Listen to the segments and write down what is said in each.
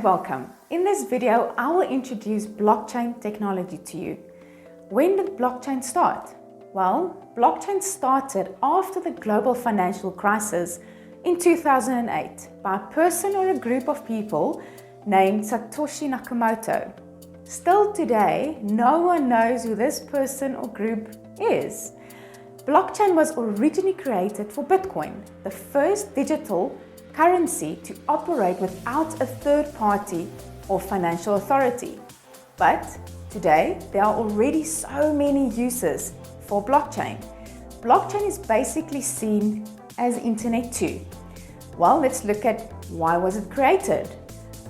welcome. In this video, I will introduce blockchain technology to you. When did blockchain start? Well, blockchain started after the global financial crisis in 2008 by a person or a group of people named Satoshi Nakamoto. Still today, no one knows who this person or group is. Blockchain was originally created for Bitcoin, the first digital currency to operate without a third party or financial authority. But today, there are already so many uses for blockchain. Blockchain is basically seen as Internet 2. Well, let's look at why was it created.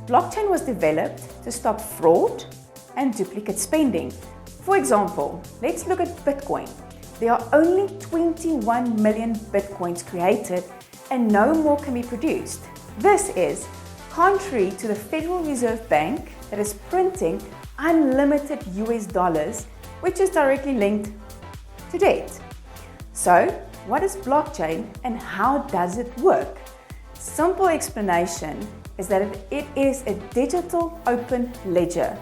Blockchain was developed to stop fraud and duplicate spending. For example, let's look at Bitcoin. There are only 21 million Bitcoins created and no more can be produced. This is contrary to the Federal Reserve Bank that is printing unlimited US dollars, which is directly linked to debt. So, what is blockchain and how does it work? Simple explanation is that it is a digital open ledger.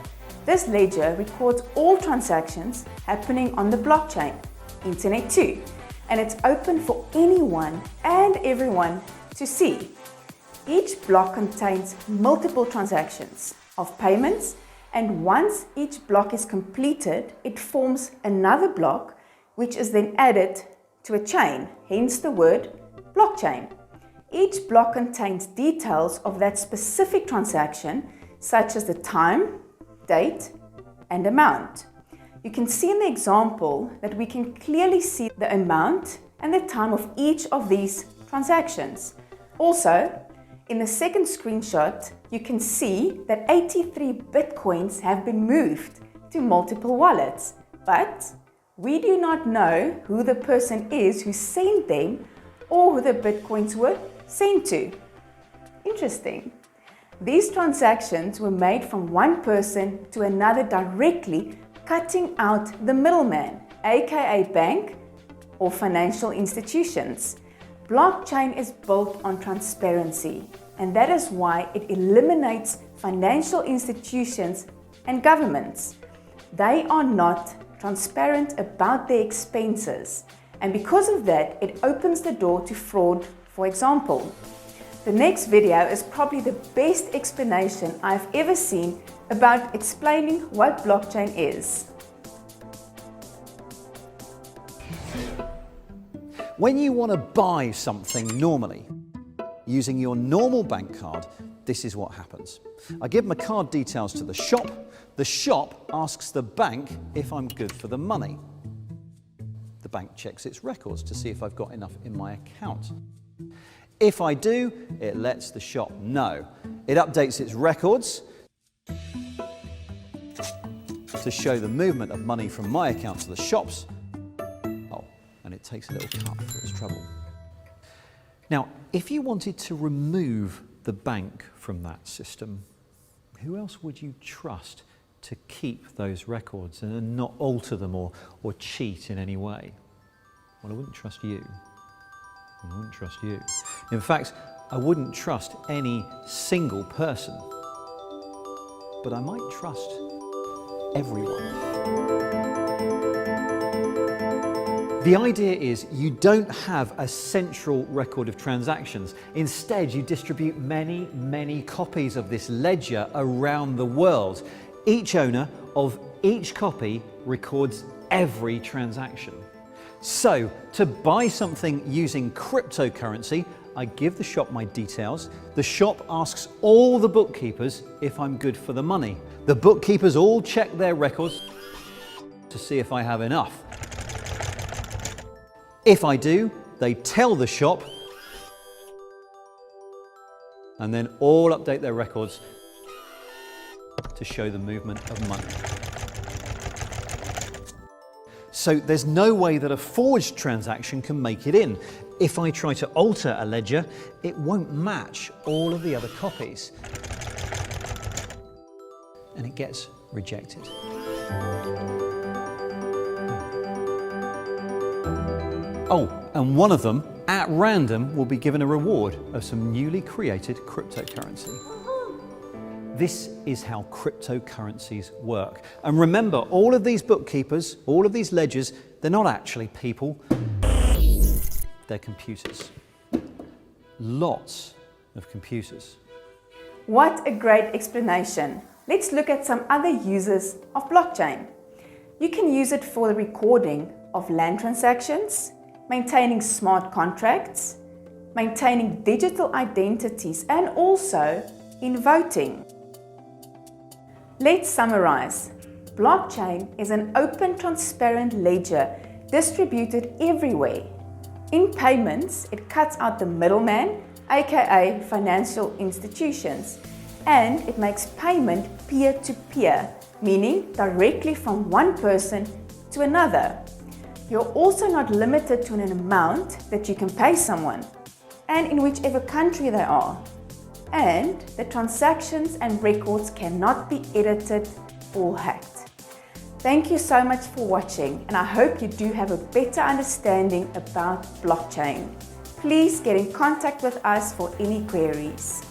This ledger records all transactions happening on the blockchain, Internet 2, and it's open for anyone and everyone to see. Each block contains multiple transactions of payments, and once each block is completed, it forms another block, which is then added to a chain, hence the word blockchain. Each block contains details of that specific transaction, such as the time, date, and amount. You can see in the example that we can clearly see the amount and the time of each of these transactions. Also, in the second screenshot, you can see that 83 Bitcoins have been moved to multiple wallets, but we do not know who the person is who sent them or who the Bitcoins were sent to. Interesting. These transactions were made from one person to another directly, cutting out the middleman, aka bank or financial institutions. Blockchain is built on transparency, and that is why it eliminates financial institutions and governments. They are not transparent about their expenses, and because of that, it opens the door to fraud, for example. The next video is probably the best explanation I've ever seen about explaining what blockchain is. When you want to buy something normally, using your normal bank card, this is what happens. I give my card details to the shop asks the bank if I'm good for the money. The bank checks its records to see if I've got enough in my account. If I do, it lets the shop know. It updates its records to show the movement of money from my account to the shop's. Oh, and it takes a little cut for its trouble. Now, if you wanted to remove the bank from that system, who else would you trust to keep those records and not alter them or cheat in any way? Well, I wouldn't trust you. I wouldn't trust you. In fact, I wouldn't trust any single person, but I might trust everyone. The idea is you don't have a central record of transactions. Instead, you distribute many, many copies of this ledger around the world. Each owner of each copy records every transaction. So, to buy something using cryptocurrency, I give the shop my details. The shop asks all the bookkeepers if I'm good for the money. The bookkeepers all check their records to see if I have enough. If I do, they tell the shop, and then all update their records to show the movement of money. So there's no way that a forged transaction can make it in. If I try to alter a ledger, it won't match all of the other copies, and it gets rejected. Oh, and one of them, at random, will be given a reward of some newly created cryptocurrency. This is how cryptocurrencies work. And remember, all of these bookkeepers, all of these ledgers, they're not actually people, they're computers. Lots of computers. What a great explanation. Let's look at some other uses of blockchain. You can use it for the recording of land transactions, maintaining smart contracts, maintaining digital identities, and also in voting. Let's summarize. Blockchain is an open, transparent ledger distributed everywhere. In payments, it cuts out the middleman, aka financial institutions, and it makes payment peer-to-peer, meaning directly from one person to another. You're also not limited to an amount that you can pay someone, and in whichever country they are. And the transactions and records cannot be edited or hacked. Thank you so much for watching, and I hope you do have a better understanding about blockchain. Please get in contact with us for any queries.